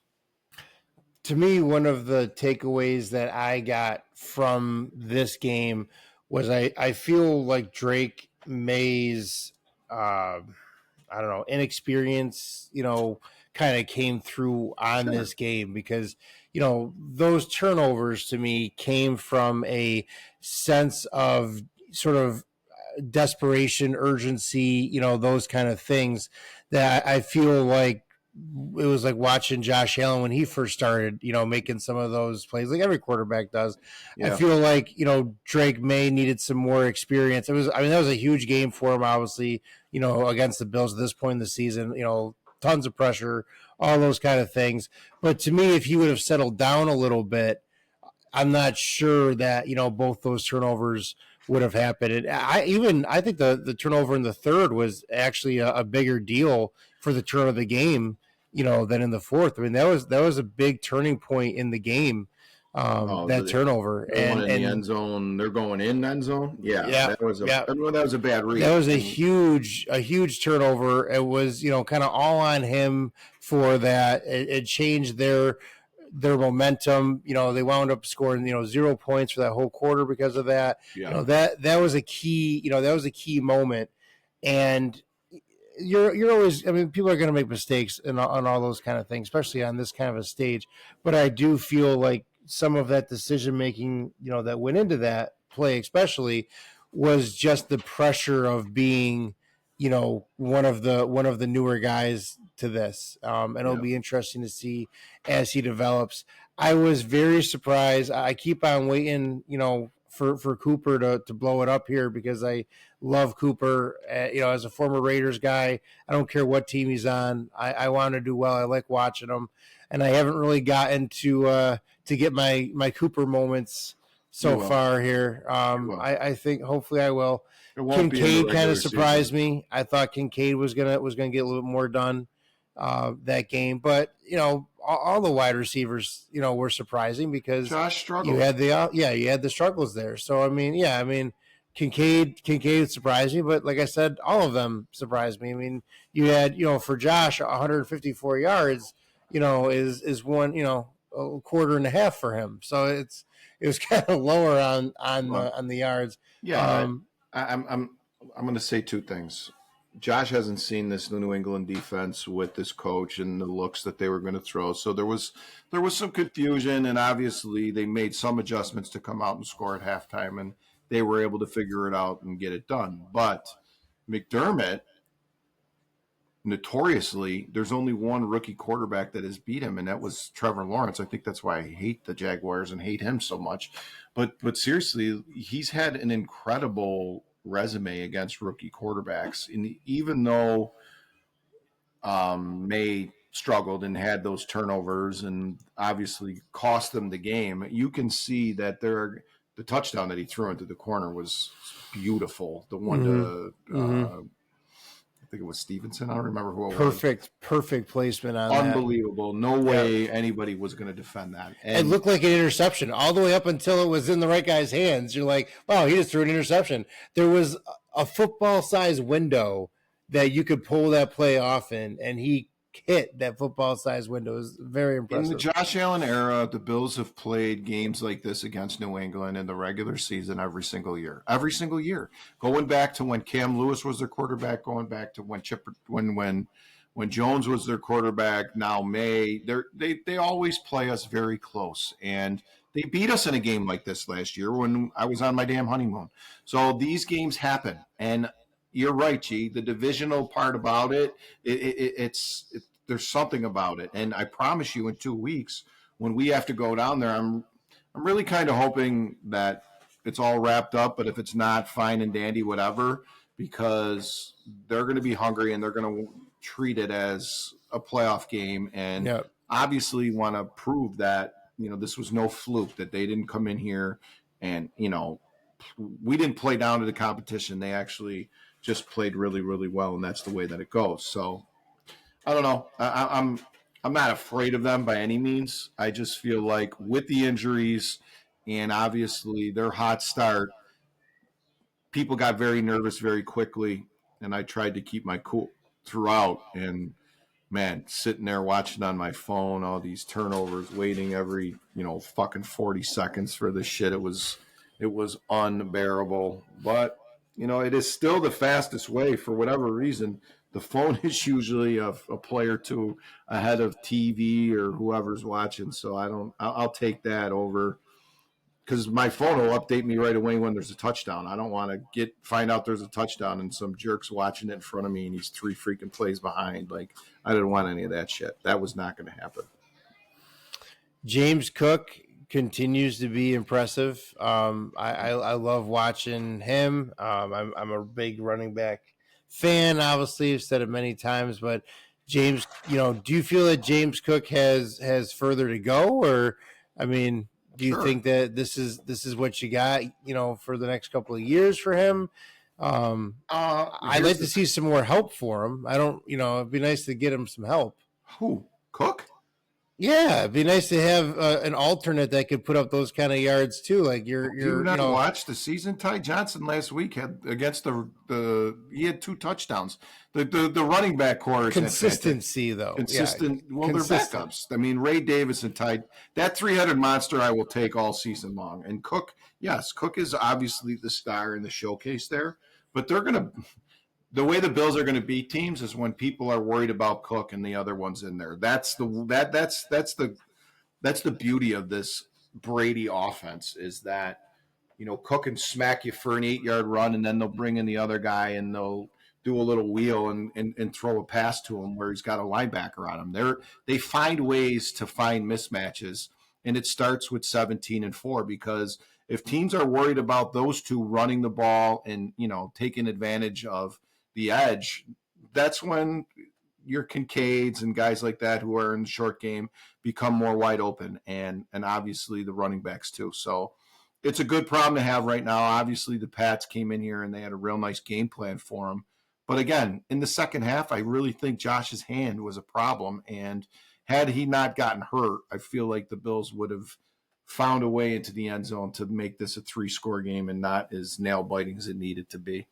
To me, one of the takeaways that I got from this game was I feel like Drake May's I don't know, inexperience, kind of came through on this game because, those turnovers to me came from a sense of sort of desperation, urgency, those kind of things that I feel like it was like watching Josh Allen when he first started, making some of those plays like every quarterback does. Yeah. I feel like, Drake May needed some more experience. That was a huge game for him, obviously, against the Bills at this point in the season, tons of pressure, all those kind of things. But to me, if he would have settled down a little bit, I'm not sure that, both those turnovers would have happened. And I think the turnover in the third was actually a bigger deal for the turn of the game, than in the fourth. I mean, that was a big turning point in the game. Turnover and the end zone, they're going in end zone. That was a bad read. That was a huge turnover. It was, kind of all on him for that. It changed their momentum. They wound up scoring, 0 points for that whole quarter because of that. Yeah. That was a key, that was a key moment. And you're always, I mean, people are going to make mistakes on all those kind of things, especially on this kind of a stage. But I do feel like some of that decision making, that went into that play, especially, was just the pressure of being, one of the newer guys to this. And it'll be interesting to see as he develops. I was very surprised. I keep on waiting, for Cooper to blow it up here because I love Cooper. As a former Raiders guy, I don't care what team he's on. I want to do well. I like watching him, and I haven't really gotten to get my Cooper moments so far here. I think hopefully I will. Kincaid kind of surprised me. I thought Kincaid was gonna get a little bit more done that game. But all the wide receivers, were surprising because Josh you struggled. had you had the struggles there. So I mean, Kincaid surprised me, but like I said, all of them surprised me. I mean, you had for Josh 154 yards, is one a quarter and a half for him. So it was kind of lower Well, on the yards. yeah, I'm going to say two things. Josh hasn't seen this New England defense with this coach and the looks that they were going to throw. So there was some confusion, and obviously they made some adjustments to come out and score at halftime, and they were able to figure it out and get it done. But McDermott, notoriously, there's only one rookie quarterback that has beat him, and that was Trevor Lawrence. I think that's why I hate the Jaguars and hate him so much. But seriously, he's had an incredible resume against rookie quarterbacks, and even though May struggled and had those turnovers and obviously cost them the game, you can see that the touchdown that he threw into the corner was beautiful. The one to I think it was Stevenson. I don't remember who it was. Perfect placement on that. Unbelievable. No way anybody was going to defend that. It looked like an interception all the way up until it was in the right guy's hands. You're like, wow, he just threw an interception. There was a football-sized window that you could pull that play off in, and he hit that football-sized window. It was very impressive. In the Josh Allen era, the Bills have played games like this against New England in the regular season every single year. Every single year. Going back to when Cam Lewis was their quarterback, going back to when Jones was their quarterback, now May, they always play us very close. And they beat us in a game like this last year when I was on my damn honeymoon. So these games happen. And you're right, G. The divisional part about it's there's something about it. And I promise you, in 2 weeks, when we have to go down there, I'm really kind of hoping that it's all wrapped up. But if it's not, fine and dandy, whatever, because they're going to be hungry and they're going to treat it as a playoff game, and obviously want to prove that this was no fluke, that they didn't come in here and we didn't play down to the competition. They actually just played really, really well, and that's the way that it goes. So I don't know. I'm not afraid of them by any means. I just feel like with the injuries and obviously their hot start, people got very nervous very quickly, and I tried to keep my cool throughout. And man, sitting there watching on my phone, all these turnovers, waiting every fucking 40 seconds for this shit. It was unbearable. But it is still the fastest way for whatever reason. The phone is usually a play or two ahead of TV or whoever's watching. So I'll take that over, because my phone will update me right away when there's a touchdown. I don't want to find out there's a touchdown and some jerk's watching it in front of me and he's 3 freaking plays behind. Like, I didn't want any of that shit. That was not going to happen. James Cook continues to be impressive. I love watching him. I'm a big running back fan, obviously. I've said it many times, but James, do you feel that James Cook has further to go? Or, I mean, do you think that this is what you got, for the next couple of years for him? I'd like to see some more help for him. I don't, it'd be nice to get him some help. Who? Cook? Yeah, it'd be nice to have an alternate that could put up those kind of yards too. Like you're watch the season. Ty Johnson last week had against he had 2 touchdowns. The running back core is consistency though. Consistent. Yeah, well, they're backups. I mean, Ray Davis and Ty, that 300 monster I will take all season long. And Cook, yes, Cook is obviously the star in the showcase there, but the way the Bills are going to beat teams is when people are worried about Cook and the other ones in there. That's the beauty of this Brady offense, is that Cook can smack you for an 8-yard run, and then they'll bring in the other guy and they'll do a little wheel and throw a pass to him where he's got a linebacker on him. They find ways to find mismatches, and it starts with 17-4, because if teams are worried about those two running the ball and taking advantage of the edge, that's when your Kincaids and guys like that who are in the short game become more wide open, and obviously the running backs too. So it's a good problem to have right now. Obviously the Pats came in here and they had a real nice game plan for them, But again, in the second half, I really think Josh's hand was a problem. And had he not gotten hurt, I feel like the Bills would have found a way into the end zone to make this a 3-score game and not as nail biting as it needed to be.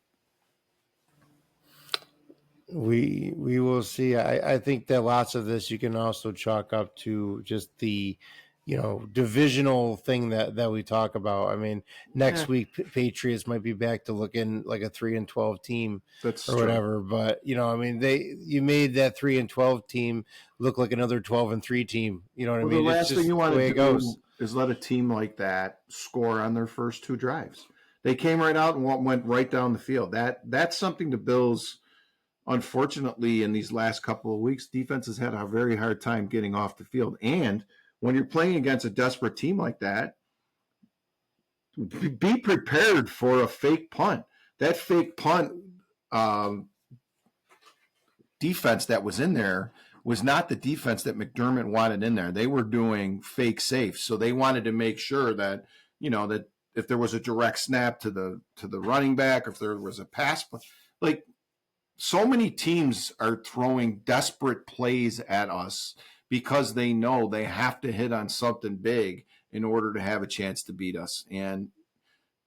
We will see. I think that lots of this you can also chalk up to just the divisional thing that we talk about. I mean, next week Patriots might be back to looking like a 3-12 team or whatever. But I mean, you made that 3-12 team look like another 12-3 team. You know what I mean? The last thing you want to do is let a team like that score on their first 2 drives. They came right out and went right down the field. That's something the Bills, unfortunately, in these last couple of weeks, defense has had a very hard time getting off the field. And when you're playing against a desperate team like that, be prepared for a fake punt. That fake punt defense that was in there was not the defense that McDermott wanted in there. They were doing fake safes, so they wanted to make sure that that if there was a direct snap to the running back, or if there was a pass, like so many teams are throwing desperate plays at us because they know they have to hit on something big in order to have a chance to beat us. And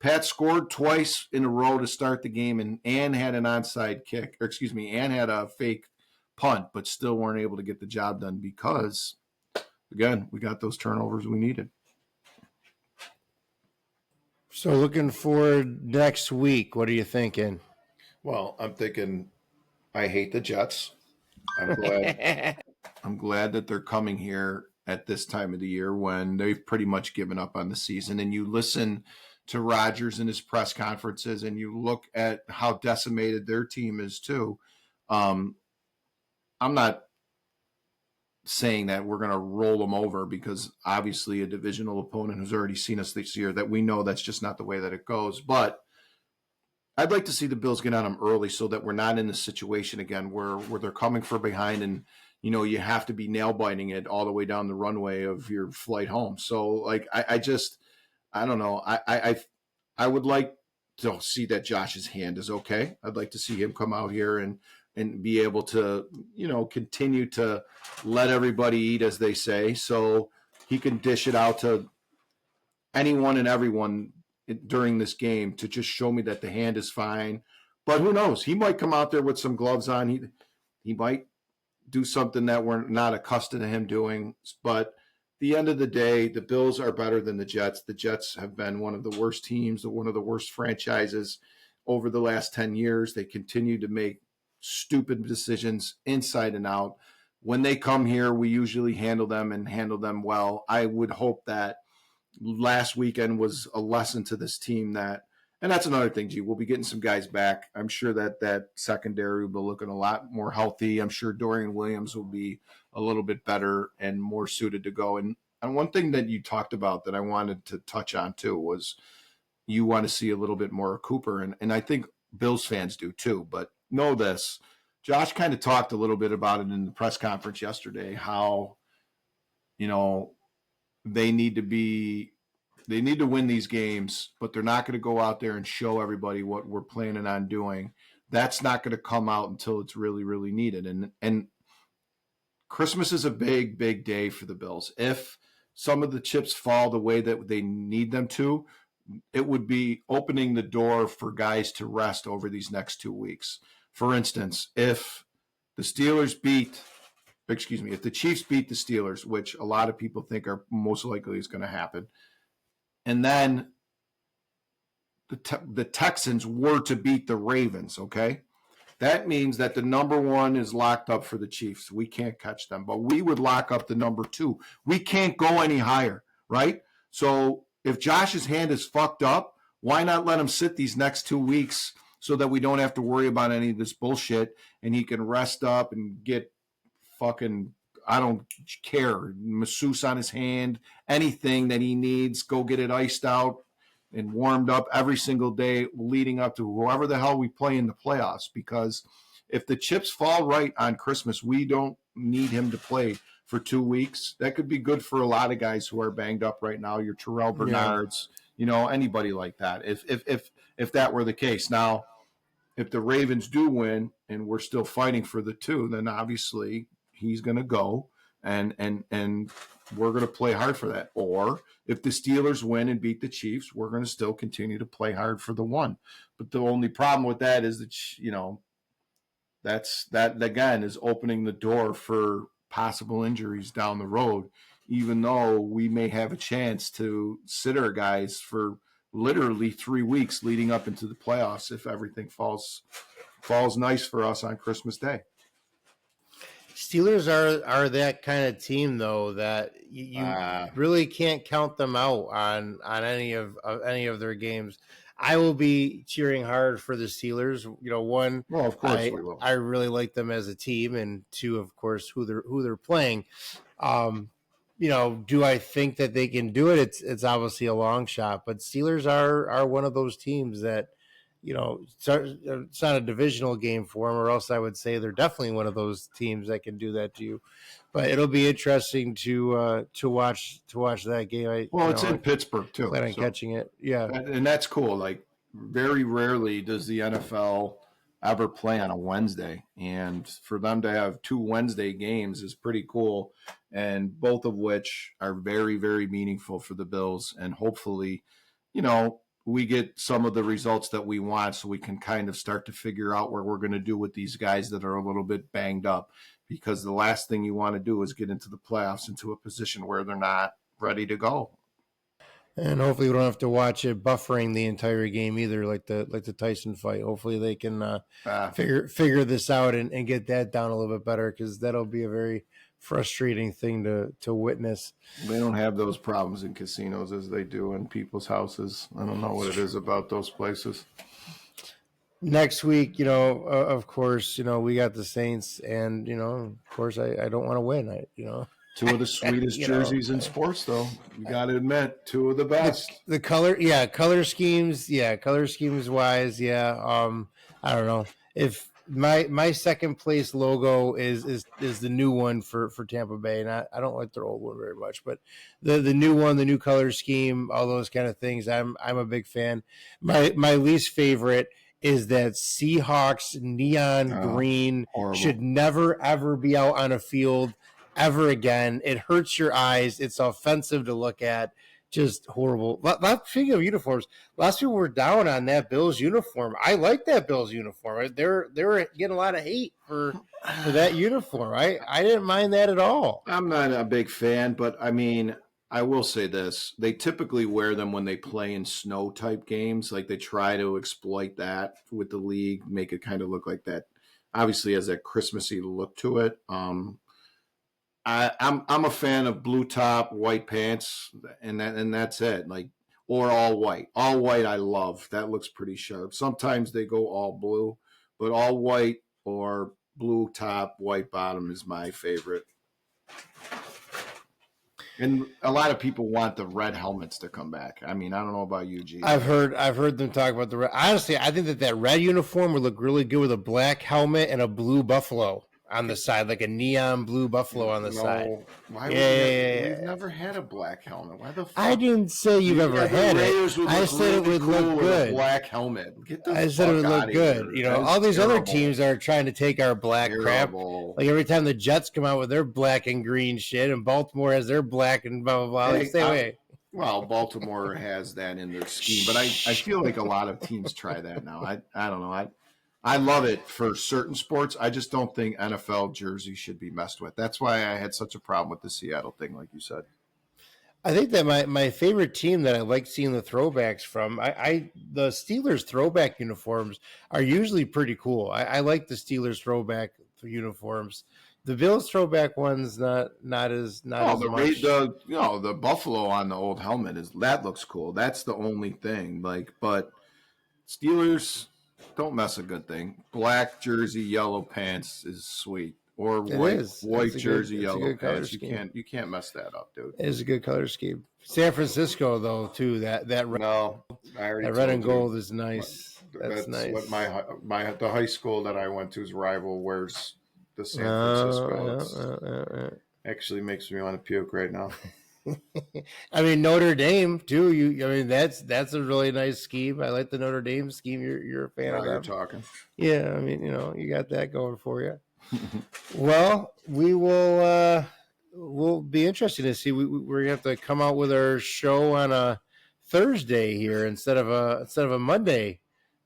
Pat scored twice in a row to start the game, and had an onside kick, and had a fake punt, but still weren't able to get the job done because, again, we got those turnovers we needed. So looking forward next week, what are you thinking? Well, I'm thinking I hate the Jets. I'm glad that they're coming here at this time of the year when they've pretty much given up on the season. And you listen to Rodgers in his press conferences, and you look at how decimated their team is too. I'm not saying that we're going to roll them over, because obviously a divisional opponent who's already seen us this year, that we know that's just not the way that it goes. But I'd like to see the Bills get on them early so that we're not in this situation again where they're coming from behind and you have to be nail biting it all the way down the runway of your flight home. So like I don't know. I would like to see that Josh's hand is okay. I'd like to see him come out here and be able to continue to let everybody eat, as they say, so he can dish it out to anyone and everyone during this game to just show me that the hand is fine. But who knows? He might come out there with some gloves on. He might do something that we're not accustomed to him doing. But at the end of the day, the Bills are better than the Jets. The Jets have been one of the worst teams, one of the worst franchises over the last 10 years. They continue to make stupid decisions inside and out. When they come here, we usually handle them well. I would hope that last weekend was a lesson to this team and that's another thing, G. We'll be getting some guys back. I'm sure that secondary will be looking a lot more healthy. I'm sure Dorian Williams will be a little bit better and more suited to go. And one thing that you talked about that I wanted to touch on too was you want to see a little bit more of Cooper. And I think Bills fans do too. But know this, Josh kind of talked a little bit about it in the press conference yesterday, how, they need to win these games, but they're not going to go out there and show everybody what we're planning on doing. That's not going to come out until it's really, really needed. And Christmas is a big, big day for the Bills. If some of the chips fall the way that they need them to, it would be opening the door for guys to rest over these next 2 weeks. For instance, if the Chiefs beat the Steelers, which a lot of people think are most likely is going to happen, and then the Texans were to beat the Ravens, okay? That means that the number 1 is locked up for the Chiefs. We can't catch them, but we would lock up the number 2. We can't go any higher, right? So if Josh's hand is fucked up, why not let him sit these next 2 weeks so that we don't have to worry about any of this bullshit, and he can rest up and get fucking, I don't care, masseuse on his hand, anything that he needs, go get it iced out and warmed up every single day leading up to whoever the hell we play in the playoffs. Because if the chips fall right on Christmas, we don't need him to play for 2 weeks. That could be good for a lot of guys who are banged up right now. Your Terrell Bernards, anybody like that. If that were the case. Now, if the Ravens do win and we're still fighting for the 2, then obviously he's going to go and we're going to play hard for that. Or if the Steelers win and beat the Chiefs, we're going to still continue to play hard for the 1. But the only problem with that is that, that again is opening the door for possible injuries down the road, even though we may have a chance to sit our guys for literally 3 weeks leading up into the playoffs if everything falls nice for us on Christmas Day. Steelers are that kind of team though that you really can't count them out on any of their games. I will be cheering hard for the Steelers. One, well, of course we will. I really like them as a team, and 2, of course, who they're playing. Do I think that they can do it? It's obviously a long shot, but Steelers are one of those teams that, it's not a divisional game for them, or else I would say they're definitely one of those teams that can do that to you. But it'll be interesting to watch that game. It's in Pittsburgh too. Plan on catching it, yeah, and that's cool. Like very rarely does the NFL ever play on a Wednesday, and for them to have 2 Wednesday games is pretty cool, and both of which are very, very meaningful for the Bills, and hopefully, we get some of the results that we want so we can kind of start to figure out what we're going to do with these guys that are a little bit banged up, because the last thing you want to do is get into the playoffs into a position where they're not ready to go. And hopefully we don't have to watch it buffering the entire game either, like the Tyson fight. Hopefully they can figure this out and get that down a little bit better, because that'll be a very frustrating thing to witness. They don't have those problems in casinos as they do in people's houses. I don't know what it is about those places. Next week, of course, we got the Saints, and of course, I don't want to win. 2 of the sweetest jerseys in sports, though. You got to admit, 2 of the best. The color schemes wise, yeah. I don't know if my second place logo is the new one for Tampa Bay, and I don't like their old one very much, but the new one, the new color scheme, all those kind of things, I'm a big fan. My least favorite is that Seahawks neon green horrible. Should never ever be out on a field ever again. It hurts your eyes. It's offensive to look at. Just horrible. Speaking of uniforms, last people were down on that Bills uniform. I like that Bills uniform. They were getting a lot of hate for that uniform. I didn't mind that at all. I'm not a big fan, but I mean, I will say this. They typically wear them when they play in snow type games. Like they try to exploit that with the league, make it kind of look like that. Obviously has that Christmassy look to it. I'm a fan of blue top, white pants, and that's it. Like, or all white. All white I love. That looks pretty sharp. Sometimes they go all blue, but all white or blue top, white bottom is my favorite. And a lot of people want the red helmets to come back. I mean, I don't know about you, G. I've heard them talk about the red. Honestly, I think that red uniform would look really good with a black helmet and a blue buffalo on the side, like a neon blue buffalo on the side. Why we've never had a black helmet. Why the fuck? I didn't say you've ever had it. I said it would look good. A black helmet. I said it would look good. All these other teams are trying to take our black crap. Like every time the Jets come out with their black and green shit, and Baltimore has their black and blah blah blah. Stay away. Well, Baltimore has that in their scheme, but I feel like a lot of teams try that now. I don't know. I love it for certain sports. I just don't think NFL jerseys should be messed with. That's why I had such a problem with the Seattle thing, like you said. I think that my favorite team that I like seeing the throwbacks from, the Steelers throwback uniforms are usually pretty cool. I like the Steelers throwback uniforms. The Bills throwback ones not as much. The buffalo on the old helmet that looks cool. That's the only thing. But Steelers. Don't mess a good thing. Black jersey, yellow pants is sweet. Or white jersey, yellow pants. You can't mess that up, dude. It is a good color scheme. San Francisco though too. That red, red and gold is nice. That's nice. What the high school that I went to's rival wears the San Francisco. Actually makes me want to puke right now. I mean Notre Dame too. I mean that's a really nice scheme. I like the Notre Dame scheme. You're a fan Now of you're them. talking. Yeah, I mean you got that going for you. Well, we will. Will be interesting to see. We're gonna have to come out with our show on a Thursday here instead of a Monday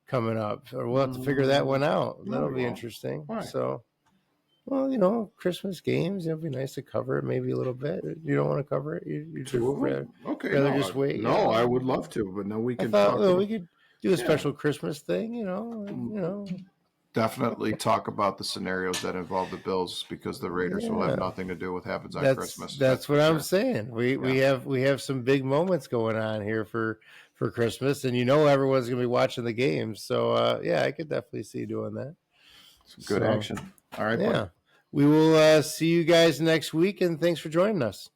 coming up, or we'll have to figure that one out. No, That'll we be won't. interesting. Why? So, well, Christmas games. It'll be nice to cover it maybe a little bit. You don't want to cover it. You just Two of them? Okay, rather no, just wait. no, I would love to, but no, we I can thought talk about. we could do a Yeah, special Christmas thing. definitely talk about the scenarios that involve the Bills because the Raiders will have Yeah. nothing to do with happens on That's Christmas. that's For what I'm sure. saying. We Yeah, have some big moments going on here for Christmas, and everyone's gonna be watching the games. So yeah, I could definitely see doing that. some good So action. All right, bud. yeah, we will see you guys next week, and thanks for joining us.